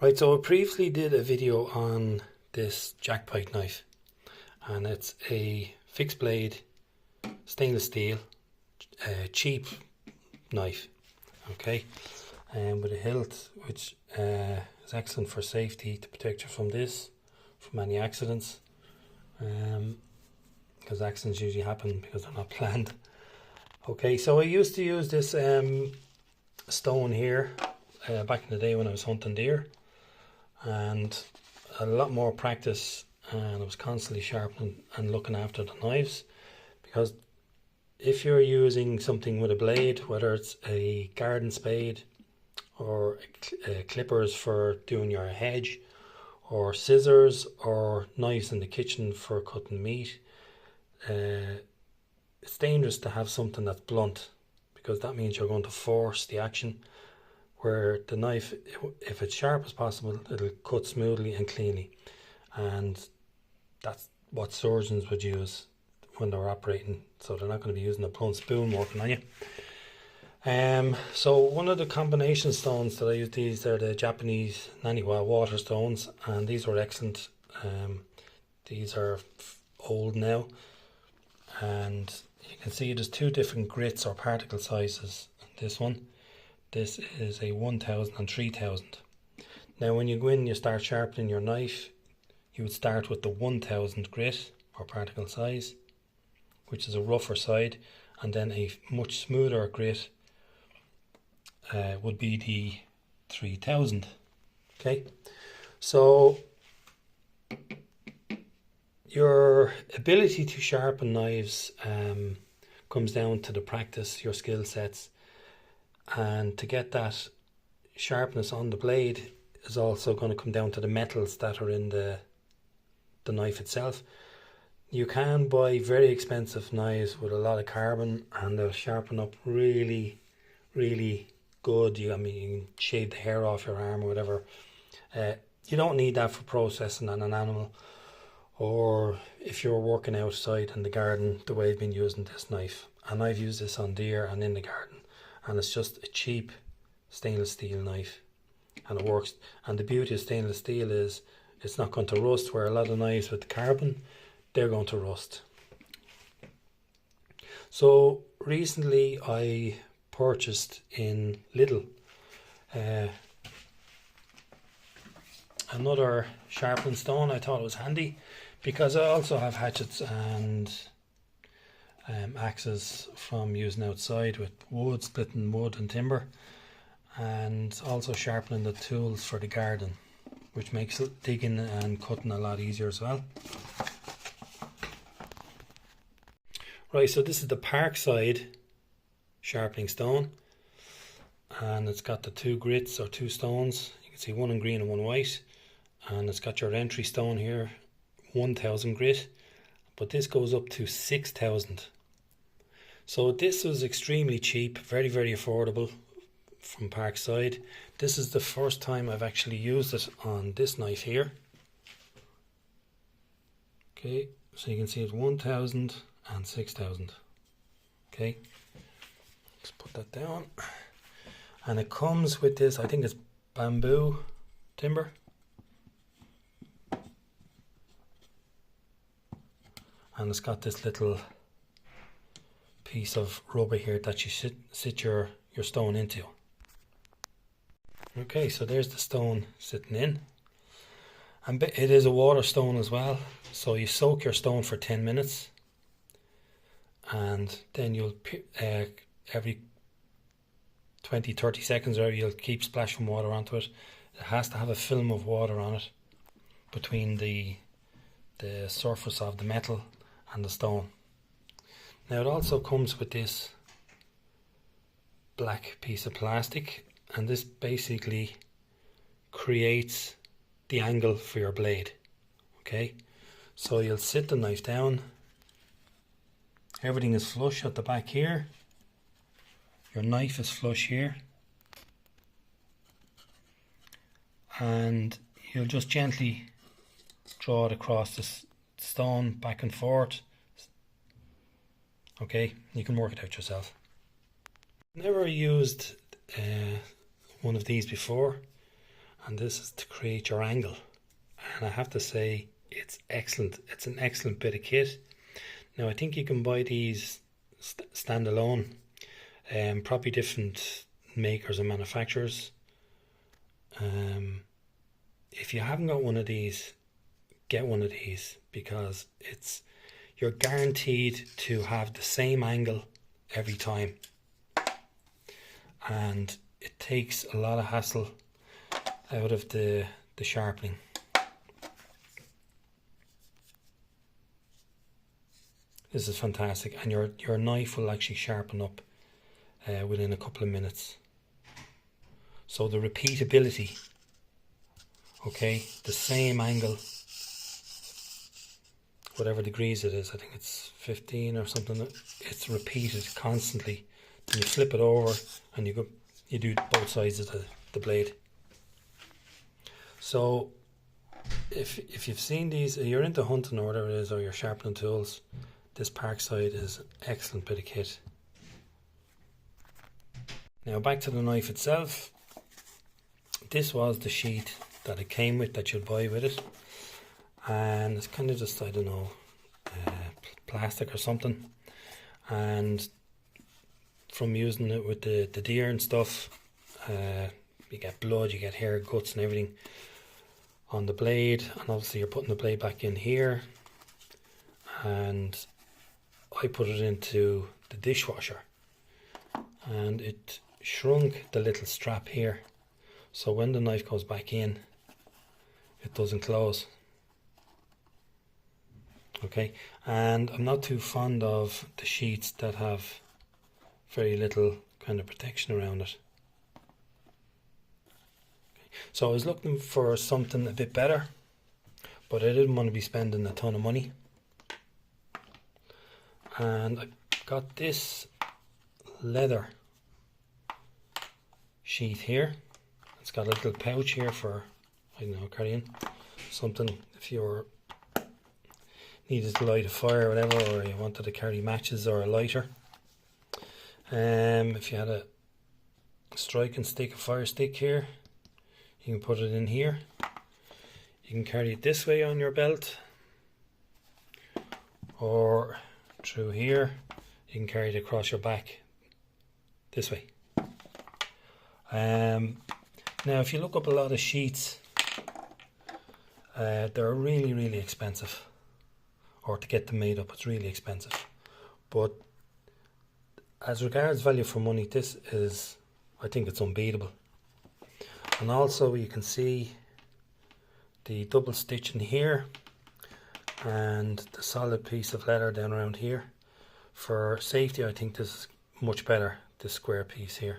Right, so I previously did a video on this jackpot knife, and it's a fixed blade stainless steel cheap knife, okay, and with a hilt which is excellent for safety, to protect you from any accidents, because accidents usually happen because they're not planned. Okay, so I used to use this stone here back in the day when I was hunting deer, and a lot more practice, and I was constantly sharpening and looking after the knives, because if you're using something with a blade, whether it's a garden spade or clippers for doing your hedge, or scissors or knives in the kitchen for cutting meat, it's dangerous to have something that's blunt, because that means you're going to force the action, where the knife, if it's sharp as possible, it'll cut smoothly and cleanly, and that's what surgeons would use when they're operating, so they're not going to be using a blunt spoon working on you. So one of the combination stones that I use, these are the Japanese Naniwa water stones, and these were excellent. These are old now, and you can see there's two different grits or particle sizes. This is a 1000 and 3000. Now when you go in and you start sharpening your knife, you would start with the 1000 grit or particle size, which is a rougher side, and then a much smoother grit would be the 3000. Okay, so your ability to sharpen knives comes down to the practice, your skill sets, and to get that sharpness on the blade is also going to come down to the metals that are in the knife itself. You can buy very expensive knives with a lot of carbon, and they'll sharpen up really, really good. You can shave the hair off your arm or whatever. You don't need that for processing on an animal, or if you're working outside in the garden the way I've been using this knife. And I've used this on deer and in the garden, and it's just a cheap stainless steel knife, and it works. And the beauty of stainless steel is it's not going to rust, where a lot of knives with the carbon, they're going to rust. So recently I purchased in Lidl another sharpening stone. I thought it was handy because I also have hatchets and axes from using outside with wood, splitting wood and timber, and also sharpening the tools for the garden, which makes digging and cutting a lot easier as well. Right, so this is the Parkside sharpening stone, and it's got the two grits or two stones. You can see one in green and one white, and it's got your entry stone here, 1000 grit, but this goes up to 6000. So this was extremely cheap, very, very affordable from Parkside. This is the first time I've actually used it on this knife here. Okay, so you can see it's 1000 and 6000. Okay, let's put that down. And it comes with this, I think it's bamboo timber. And it's got this little piece of rubber here that you sit your stone into. Okay, so there's the stone sitting in. And it is a water stone as well. So you soak your stone for 10 minutes. And then you'll, every 20-30 seconds or you'll keep splashing water onto it. It has to have a film of water on it between the surface of the metal and the stone. Now it also comes with this black piece of plastic, and this basically creates the angle for your blade. Okay, so you'll sit the knife down, everything is flush at the back here, your knife is flush here, and you'll just gently draw it across the stone back and forth. Okay, you can work it out yourself. Never used one of these before, and this is to create your angle. And I have to say, it's excellent. It's an excellent bit of kit. Now I think you can buy these standalone, probably different makers and manufacturers. If you haven't got one of these, get one of these, because you're guaranteed to have the same angle every time, and it takes a lot of hassle out of the sharpening. This is fantastic, and your knife will actually sharpen up within a couple of minutes. So the repeatability, okay, the same angle, whatever degrees it is, I think it's 15 or something, it's repeated constantly. Then you flip it over and you do both sides of the blade. So if you've seen these, you're into hunting or whatever it is, or you're sharpening tools, this Parkside is an excellent bit of kit. Now back to the knife itself. This was the sheath that it came with, that you'd buy with it, and it's kind of just, I don't know, plastic or something. And from using it with the deer and stuff, you get blood, you get hair, guts and everything on the blade, and obviously you're putting the blade back in here. And I put it into the dishwasher, and it shrunk the little strap here, so when the knife goes back in, it doesn't close. Okay, and I'm not too fond of the sheets that have very little kind of protection around it. Okay. So I was looking for something a bit better, but I didn't want to be spending a ton of money. And I got this leather sheath here. It's got a little pouch here for, I don't know, carrying something if you're needed to light a fire or whatever, or you wanted to carry matches or a lighter. If you had a striking stick, a fire stick here, you can put it in here. You can carry it this way on your belt, or through here. You can carry it across your back this way. Now if you look up a lot of sheets, they're really expensive, or to get them made up it's really expensive. But as regards value for money, this is, I think it's unbeatable. And also you can see the double stitch in here and the solid piece of leather down around here. For safety, I think this is much better, this square piece here.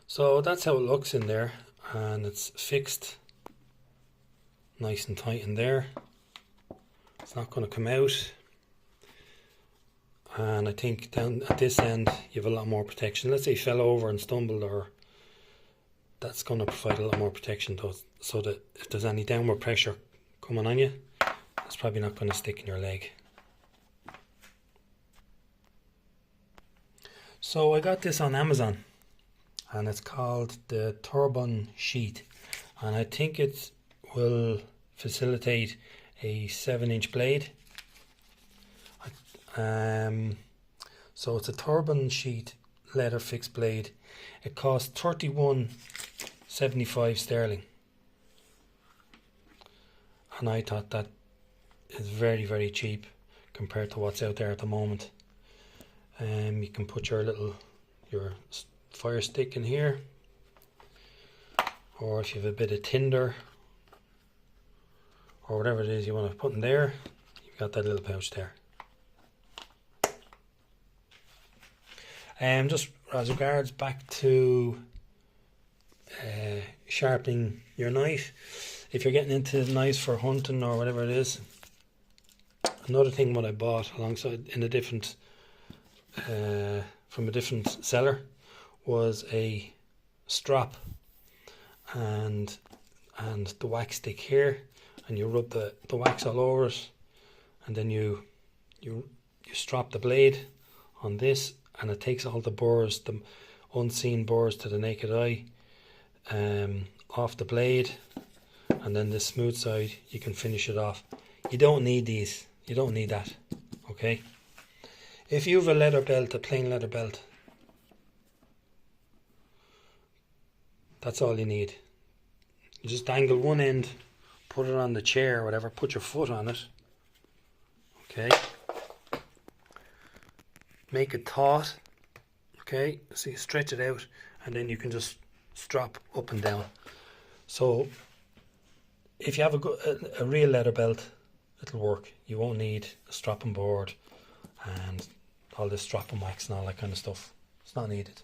So that's how it looks in there, and it's fixed nice and tight in there. It's not going to come out. And I think down at this end you have a lot more protection. Let's say you fell over and stumbled, or that's going to provide a lot more protection so that if there's any downward pressure coming on you, it's probably not going to stick in your leg. So I got this on Amazon, and it's called the Turban Sheath, and I think it will facilitate a 7-inch blade. So it's a Turban Sheath leather fixed blade. It costs £31.75 sterling, and I thought that is very cheap compared to what's out there at the moment. You can put your fire stick in here, or if you have a bit of tinder or whatever it is you want to put in there, you've got that little pouch there. Just as regards back to sharpening your knife, if you're getting into knives for hunting or whatever it is, another thing what I bought alongside in a different from a different seller was a strap and the wax stick here, and you rub the wax all over it, and then you strap the blade on this, and it takes all the burrs unseen burrs to the naked eye, off the blade, and then the smooth side you can finish it off. You don't need these, you don't need that, okay? If you have a leather belt, a plain leather belt, that's all you need. You just angle one end, put it on the chair or whatever, put your foot on it, okay? Make it taut, okay? So you stretch it out and then you can just strap up and down. So if you have a real leather belt, it'll work. You won't need a strapping board and all this strapping wax and all that kind of stuff. It's not needed.